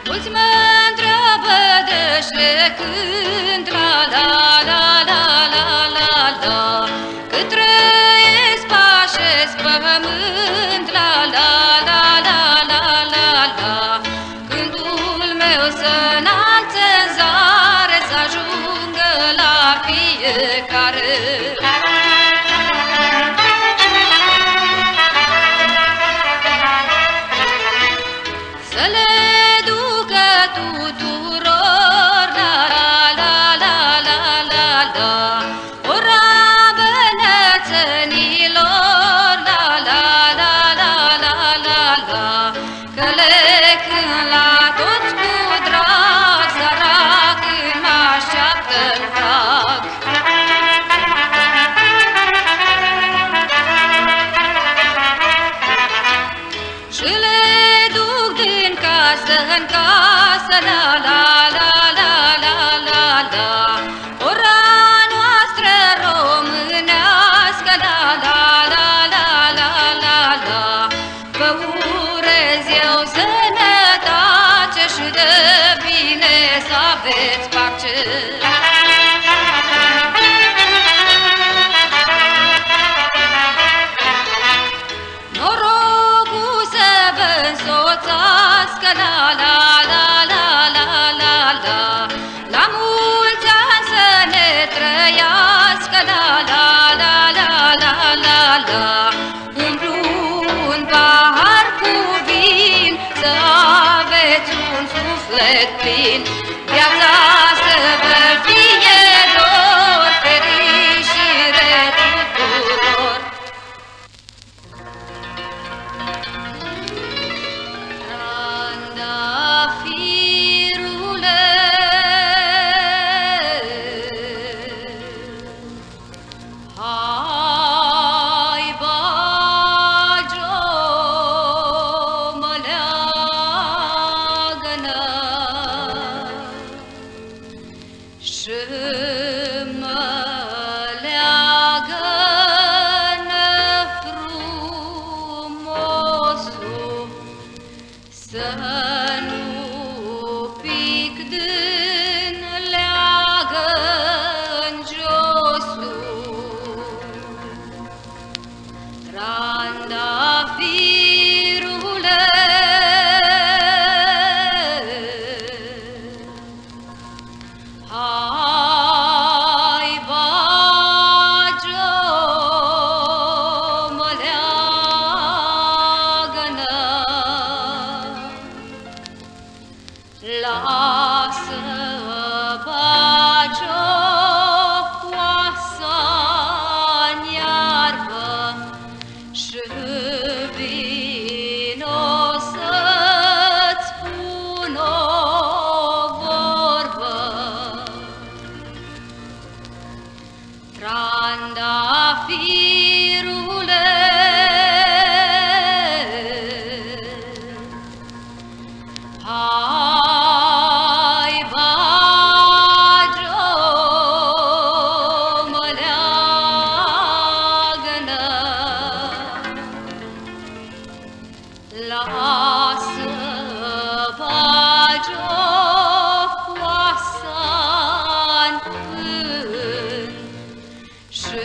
Mulți mă întreabă de când, la la la la la la la, cât trăiesc pașesc pământ, la la la la la la la, gândul meu să înalțe în zare, să ajungă la fiecare. Să le ducă tuturor, la la la la la la la, ora bănețenilor, la la la la la la la, că le cânt la toți cu drag, sărac îmi așteaptă în prag. Și le duc din casă în casă, la la la la la la la, ora noastră românească, la la la la la la la, vă urez eu sănătate și de bine să aveți pace. Norocul să vă însoțească, la la la la la la la, la mulți ani să ne trăiască, la la la la la la la, umplu un pahar cu vin, să aveți un suflet plin, viața să vă fie dor, fericire tuturor. Trandafirule, hai bagi-o, mă leagă-nă, și mă leagă-nă frumosul, să nu pic din leagă-n josul. Trandafirule, hai bagi-o, mă leagă-nă, lasă bagi-o coasa-n iarbă și vino să-ți spun o vorbă. Trandafirule, hai bagi-o, mă leagă-nă, lasă bagi-o coasa-n pânt și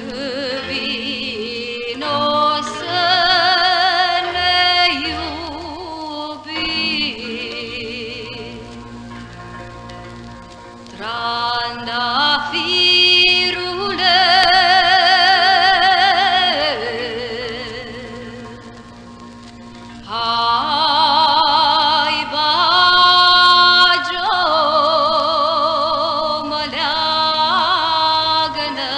vino să ne iubim. Trandafirule, hai bagi-o, mă leagă-nă,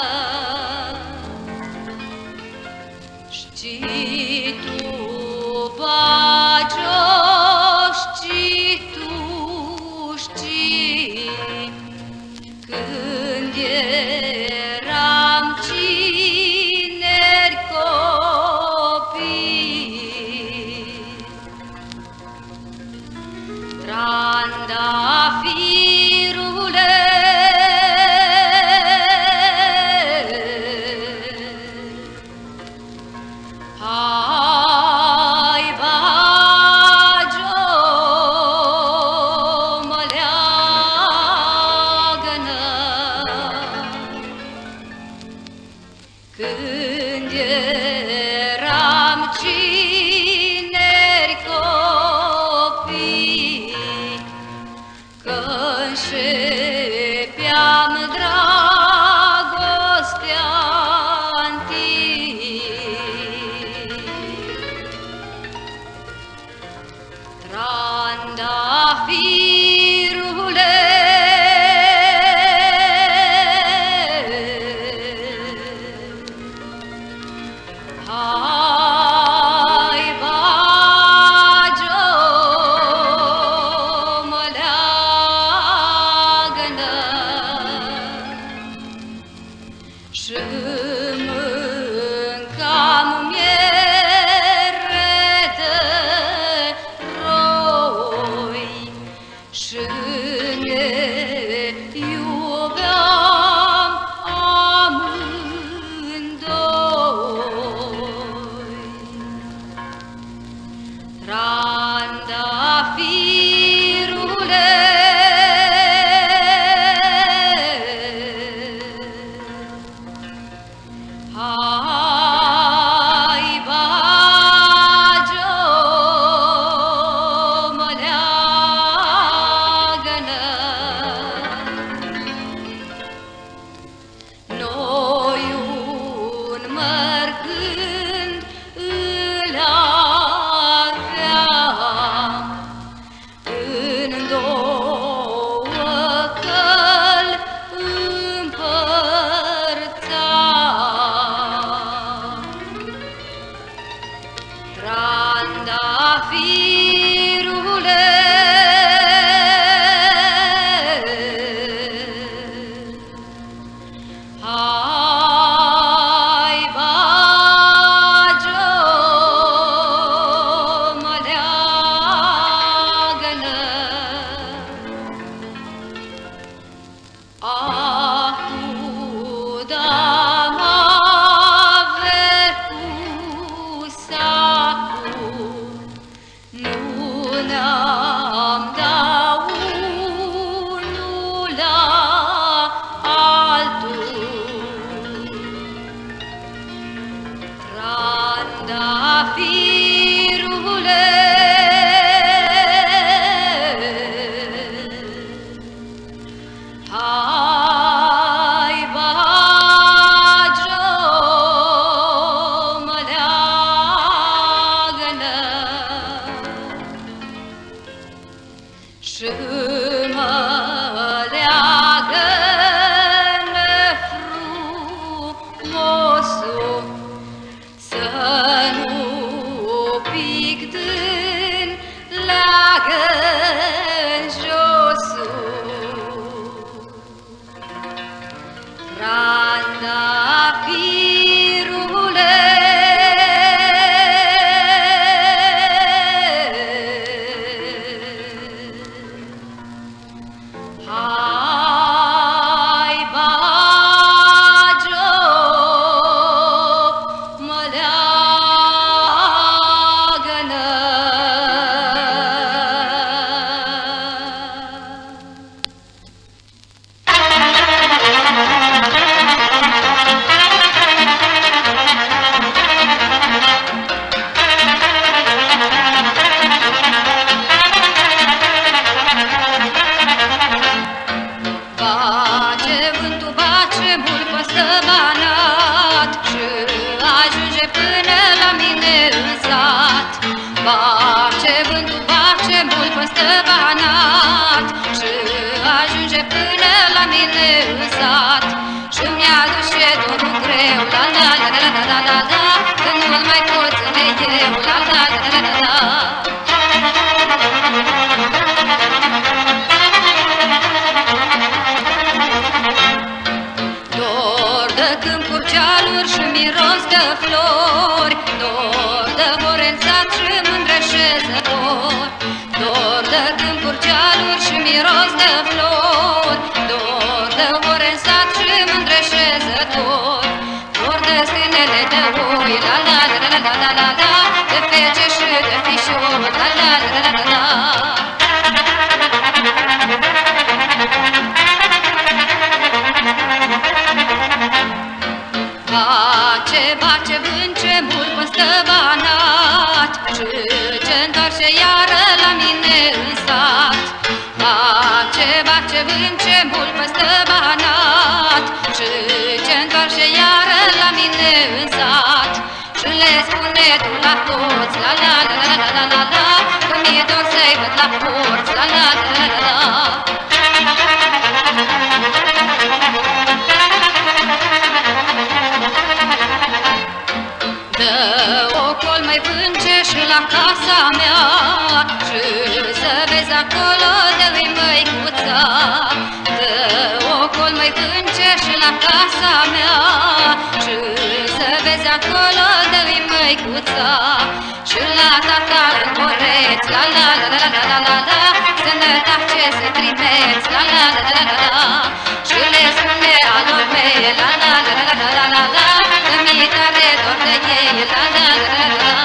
știi tu bagi-o, știi tu, știi, când e înșepeam dragostea-n tine. Trandafirule, hai bagi-o, mă leagă-nă și mâncam miere de roi și ne iubeam amândoi. Trandafirule, hai bagi-o, mă leagă-nă. Noi un măr când îl aveam, în două căl împărțeam. Trandafirule, hai bagi-o, mă leagă-nă. Acudam ave cu sacul, nu ne-am dat unul la altul. Trandafirule, hai bagi-o, mă leagă-nă și mă leagă-nă frumosul, să nu pictând leagă-n josul. Trandafirule, hai bagi-o, mă leagă-nă. Bace vântul, bace mult păstă Banat și ajunge până la mine în sat. Bace vântul, bace mult păstă Banat și ajunge până la mine în sat. Și mi-aduce dorul greu, la la la la la la la la, că nu-l mai pot ține eu, la la la la la la. Dor de câmpuri, cealuri și miros de flori, dor de hore în sat și mândre șezători. Dor de câmpuri, cealuri și miros de flori, dor de hore în sat și mândre șezători. Dor de stânele de oi, la la la la la la la la, de fece și de fișori, la la la la la la. Bace, bace vânt ce mult păstă Banat și ce-ntoarce iară la mine în sat. Bace, bace în ce mult păstă banat și ce întoarce iară la mine în sat și le spune tu la toți la la la la la la la la că mi-e dor să-i văd la porți la la la la la la. Dă ocol mai vânce și la casa mea și să vezi acolo de-i măicuța. Dă ocol mai vânce și la casa mea și să vezi acolo de-i măicuța. Și la tata în coreț, la la la la la la la la, sănătate să trimeți, la la la la la la. Și le spune alor mei, la la la la la la la la, că mi-e tare dor de ei, la la la la la la.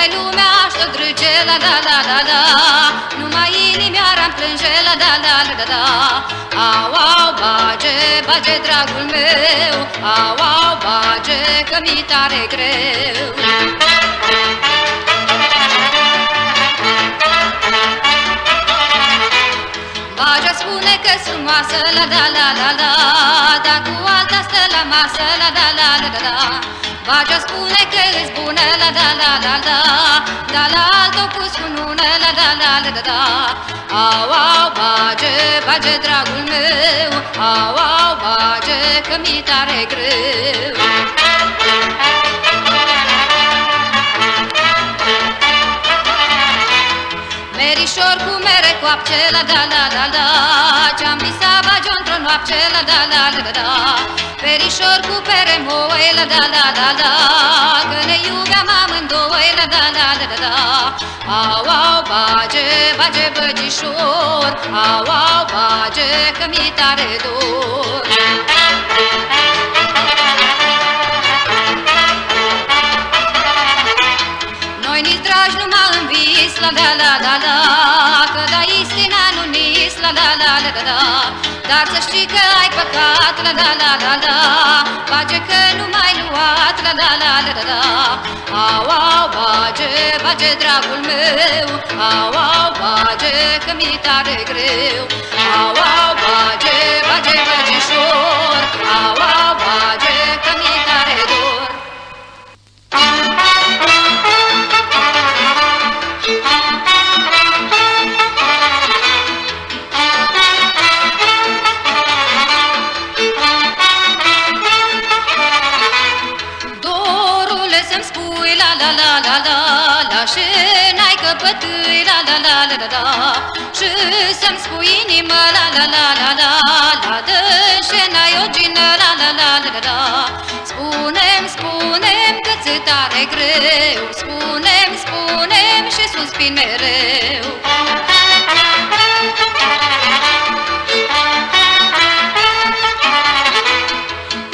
Spune-i lumea și tot drâge, la la la la la, numai inimioara-mi plânge, la la la la la la. Au, au, bage, bage, dragul meu, au, au, bage, că mi-i tare greu. Bagea spune că-s frumoasă, la la la la la, dar cu alta stă la masă, la la la la la la. Bagea spune că-s bună, la la la la la, dar la altă-o pus cu nună, la la la la la la. Au, au, bage, bage, dragul meu, au, au, bage, că mi-i tare greu. Merișor cu mere coapce, la da la la la, ce-am visat bage într-o noapte, la da la la la. Perișor cu pere moe, la da la la la, că ne iubeam amândouă, la da la la la la. Au, au, bage, bage, băgișor, au, au, bage, că mi-i tare dor. Noi nici dragi numai în vis, la la la la la, că da istina nu nis, la la la la la la. Dar să știi că ai păcat, la la la la la, bage că nu m-ai luat, la la la la la. Au, au, bage, bage, dragul meu, au, au, bage, că mi-i tare greu. Au, au, bage, bage, băgișor, au, au, bage, că mi-i tare dor. Să-mi spui la la la la la, la și n-ai căpătâi, la la la la la la. Și să-mi spui inimă, la la la la la, la dă și n-ai o gină, la la la la la la. Spune-mi, spune-mi că ți tare greu, spune-mi, spune-mi și suspin mereu.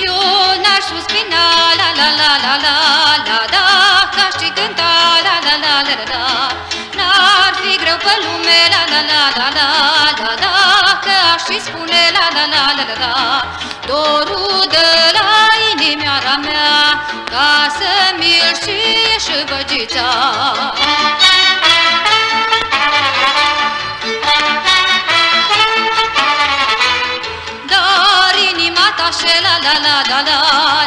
Eu n-aș suspina, la la la la la, la dacă aș și cânta, la la la la la la. N-ar fi greu pe lume, la la la la la, la dacă aș și spune, la la la la la la. Dorul de la inimioara mea, ca să mi-l știe și băgița. Dar inima ta și la la la la la,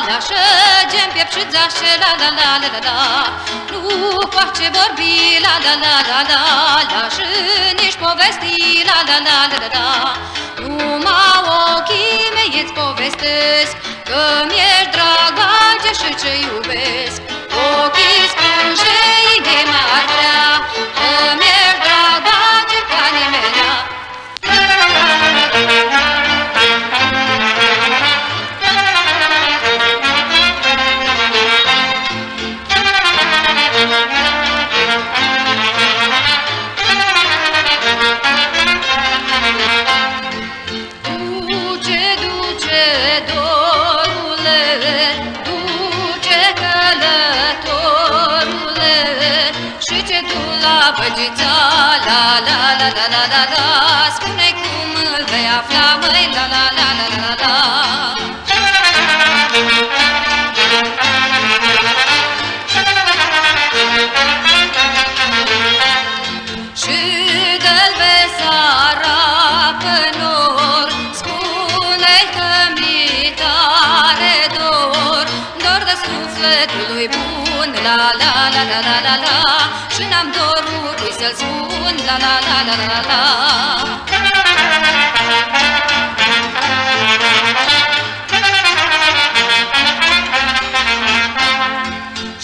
la șăge-n piept și zașe, la la la la la la. Nu poate vorbi, la la la la la, la și nici povesti, la la la la la la. Numai ochii mei îți povestesc că mi-ești drag, bage și ce iubesc. Ochii spun și inima ar vrea că mi-ești drag, bage ca nimenea. Băgița, la la la la la la la, spune cum îl vei afla, măi, la la la la la la la. Și de-l vei sara pe nor, spune-i că mi tare dor, dor de sufletului bun, la la la la la la la. Și n-am dorul lui să-l spun, la la la la la la.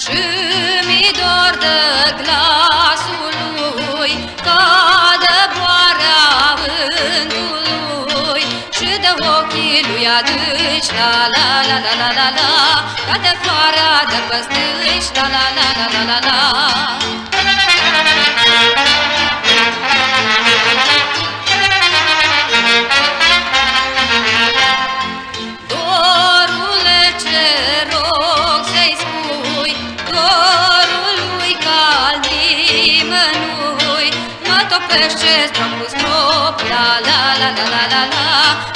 Și mi dor de glasul lui, ca de boarea vântului, și de ochii lui adânci, la la la la la la la, ca de floarea de păstâși, la la la la la la la. Dorule, ce rog să-i spui, dorul lui cal vezi ce strop cu strop, la la la la la la la,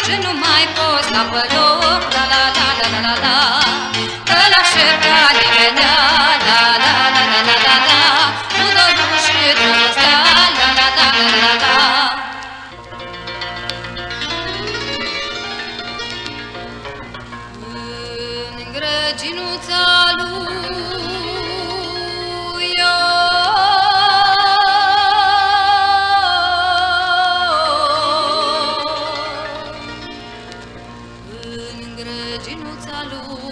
și nu mai poți sta pe loc, la la la la la la la, că la șerca limenea, la la la la la la la, nu dorul și dragostea, la la la la la la. În grăginuța lui în grăginuța lui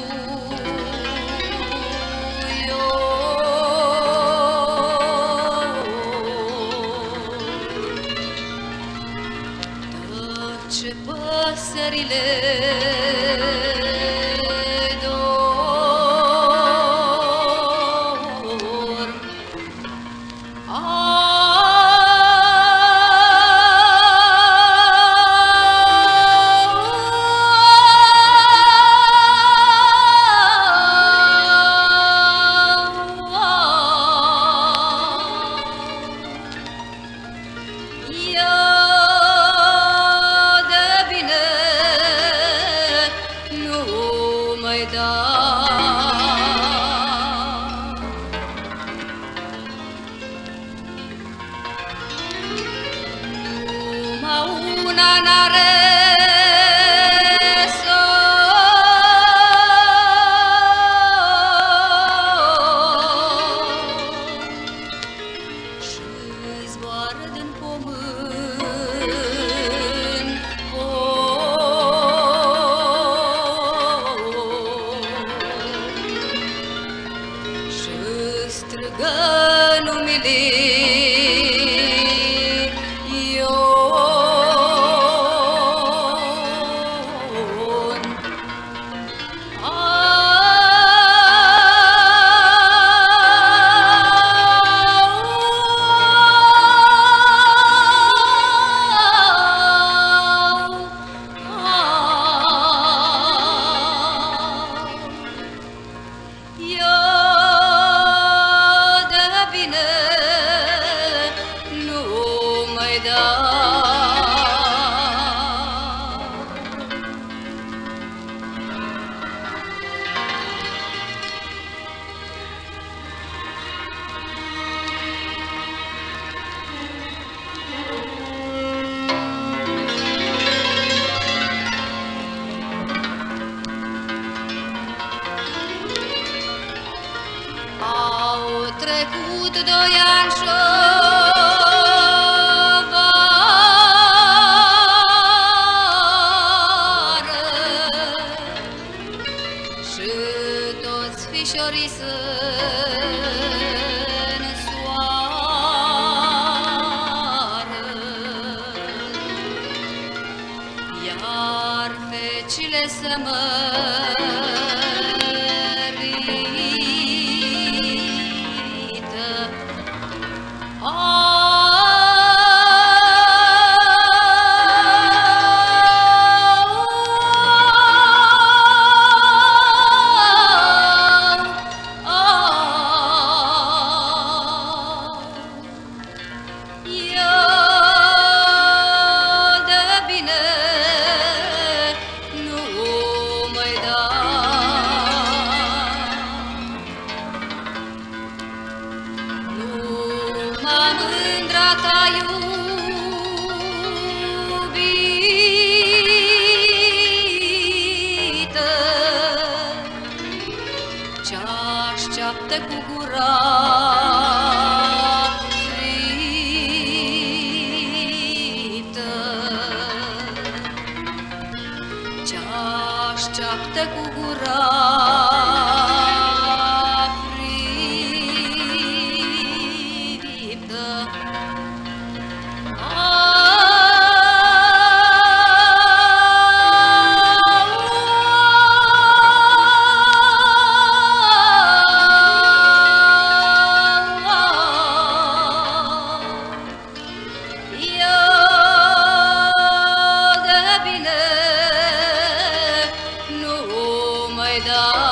tace păsările dorm. Una n-are și zboară din pământ și strigă numele Au trecut 2 ani și și toți fișorii se-n soară, iar fecile se mărită. Mândra ta iubită, ce-așteaptă cu gura frită, ce-așteaptă cu gura da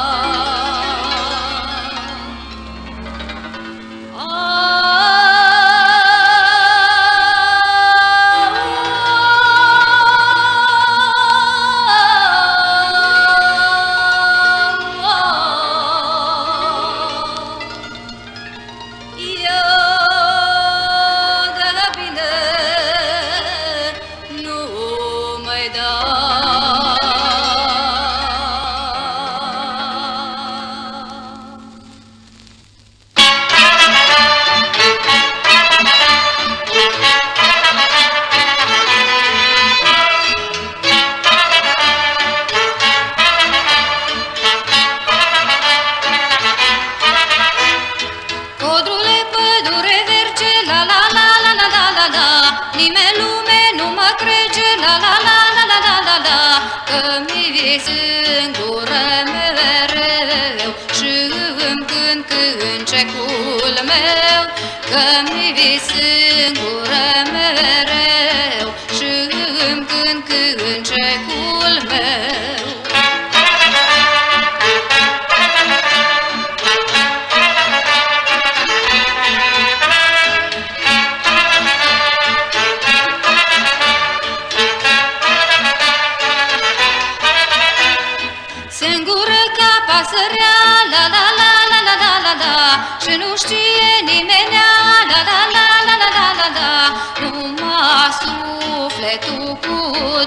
pădure verge, la la la la la la la la, nimeni lume nu mă crege, la la la la la la la la, că mi vis în gură mereu și îmi cânt cântecul meu, că mi vis în gură mereu și îmi cânt cântecul meu. Se-ngură ca pasărea, la la la la la la la la, și nu știe nimenea, la la la la la la la la, numai sufletul cu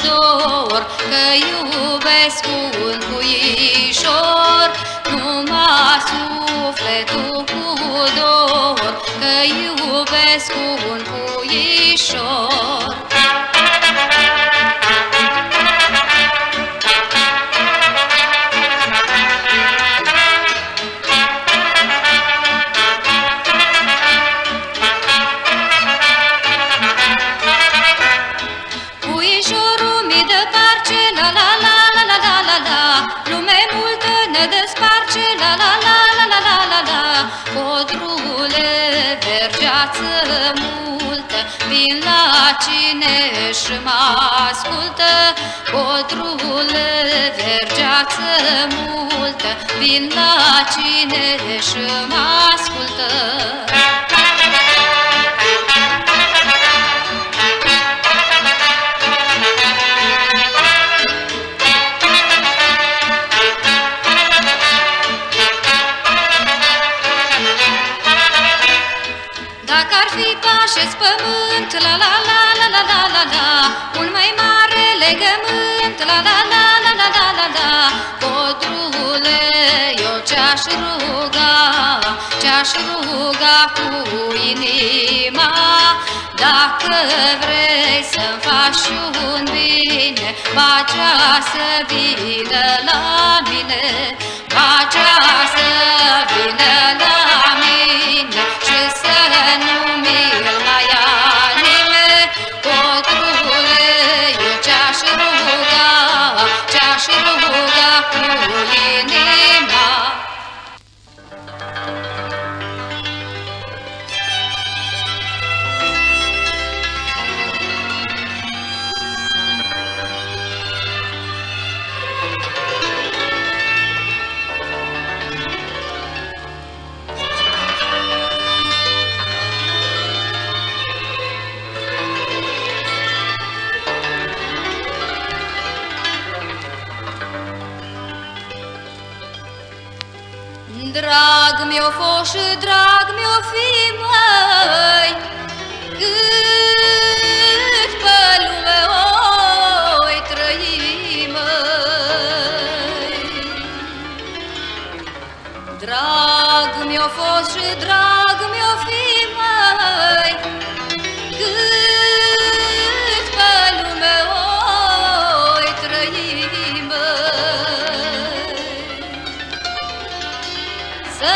dor, că iubesc un puișor, numai sufletul cu dor, că iubesc un puișor. La la la la la la la la, lume multă ne desparce, la la la la la la la la, codrule vergeață multă, vin la cine și mă ascultă, codrule vergeață multă, vin la cine și mă ascultă. Dacă ar fi pașeți pământ, la la la la la la la la, un mai mare legământ, la la la la la la la la, codrule, eu ce-aș ruga cu inima, dacă vrei să-mi faci un bine, bagea să vină la mine, bagea să vină la mine și să nu mi-l mai anime, codrule, eu ce-aș ruga cu inima. Drag mi-o fost și drag mi-o fi, măi, cât pe lume oi trăi, măi. Drag mi-o fost și drag mi-o fi, măi, cât pe lume oi trăi, măi. Să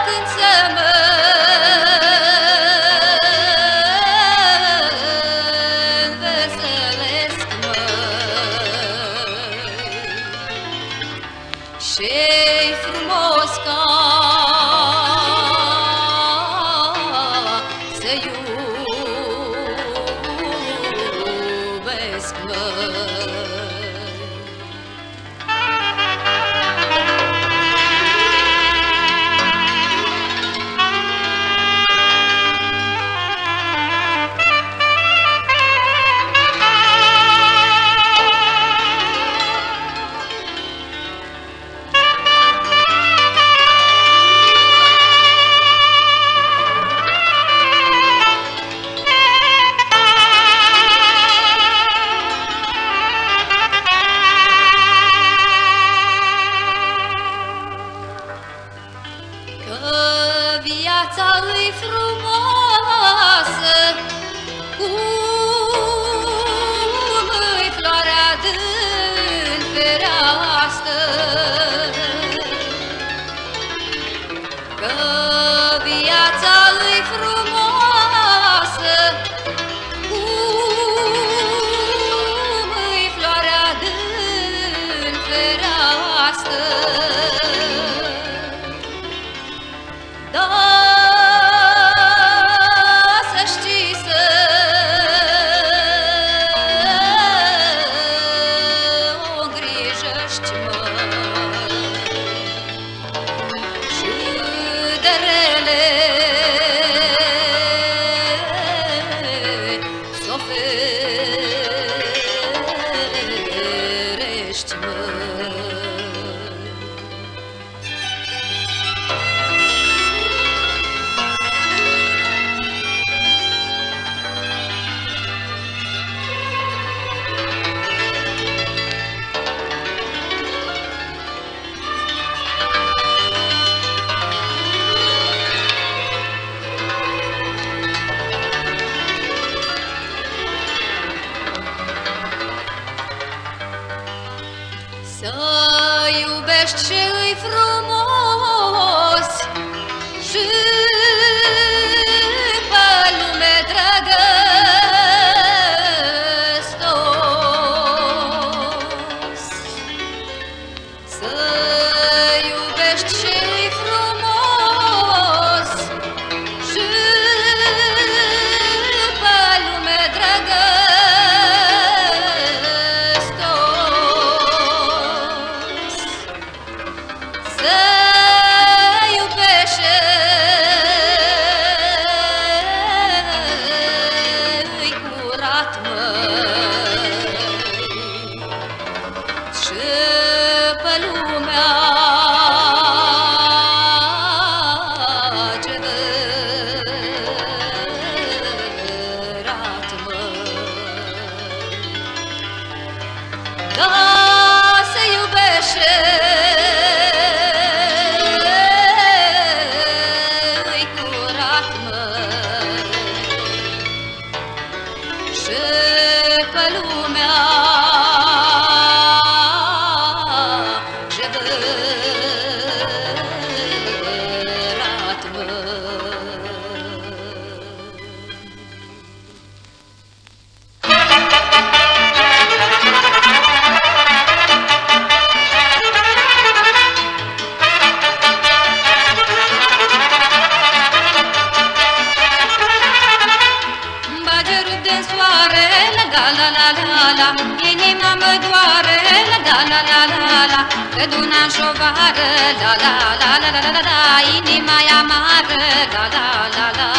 cânt să mă înveselesc, măi, și-i frumos ca să iubesc, măi. Viața îi frumoasă, cum îi floarea din fereastră, că viața că duna șovară, la la la la la la la, inima-i amară, la la la la.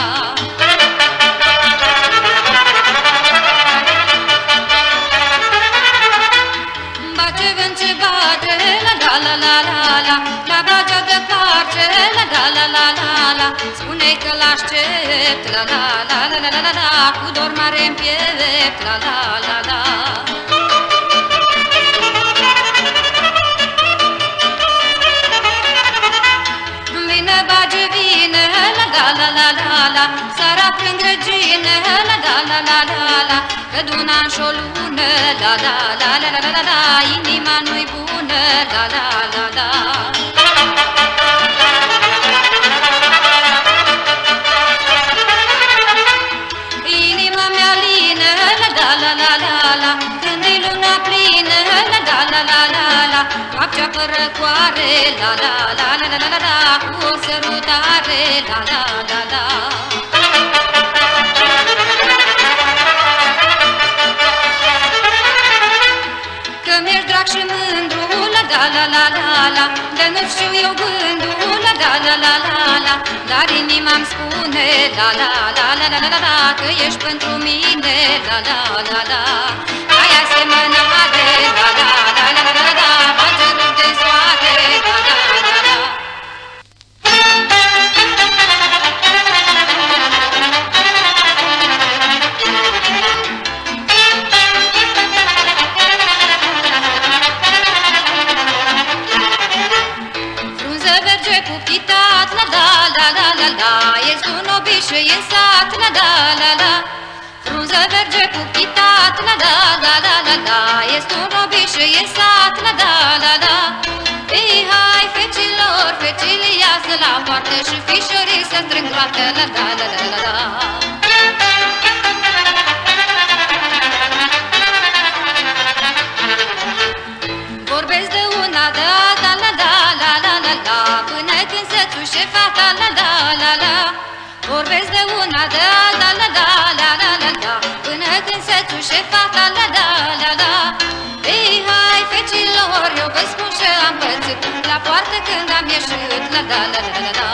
Bate vânt ce bate, la la la la la la, la bacea de parce, la la la la la la, spune-i că l-aștept, la la la la la la la, cu dor mare-n piept, la la la la. Vine bage vine, la la la la la la, sara prin grăgine, la la la la la la, că duna și o lună, la la la la la la la, inima nu-i bună, la la la la. Inima mea lină, la la la la la la, când-i luna plină, la la la la la la, noaptea fără coare, la la la la la la la, cu o sărutare, la la la la. Că mi-ești drag și mândru, la la la la la la, de nu-ți știu eu gândul, la la la la la la, dar inima-mi spune, la la la la la la la, că ești pentru mine, la la la la. Ai asemănare, la la la la la la la, bage rând de soare, la la la la. Frunză verge cu chitat, la la la la la la, ești un obișui în sat, la la la la. Frunză verge cu chitat, la la la la la la, ești un obișui în sat, la la la la. Ei, hai, fecilor, fecile, iasă la poartă și fișorii să strâng roată, la la la la la la. Vorbesc de una, de alta, la la la la la la, până când se țușe fata, la la la la. Vorbesc de una, de alta, la la la la la la, până când se țușe fata, la la la la. Ei, hai, fecilor, eu vă spun ce am pățit, la poartă când am ieșit, la la la la la la.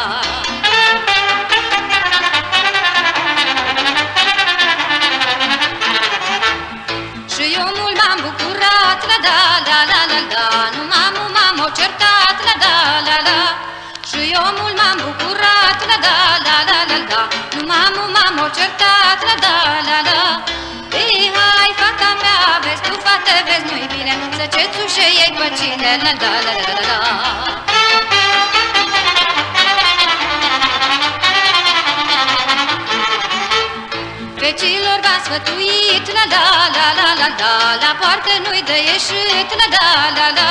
Și eu mult m-am bucurat, la la la la la la, nu m-am certat, la la la la. Și eu mult m-am bucurat, la la la la la la, nu m-am certat, la la la la. Ei, hai, fata mea, vezi tu, fată, vezi, nu-i bine să cețușe ei pe cine, la la la la la la. Fecilor v-am sfătuit, la la la la la la, la poartă nu-i de ieșit, la la la la.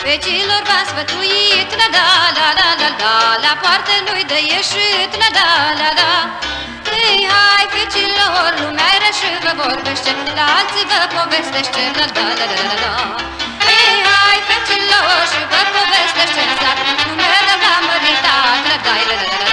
Fecilor v-am sfătuit, la la la la la la, la poartă nu-i de ieșit, la la la la. Ei, hai, fecilor, lumea era și vă vorbește, la alții vă povestește, la la la la la la. Ei, hai, fecilor, și vă povestește în sat, numele v-am măritat, la la la la la.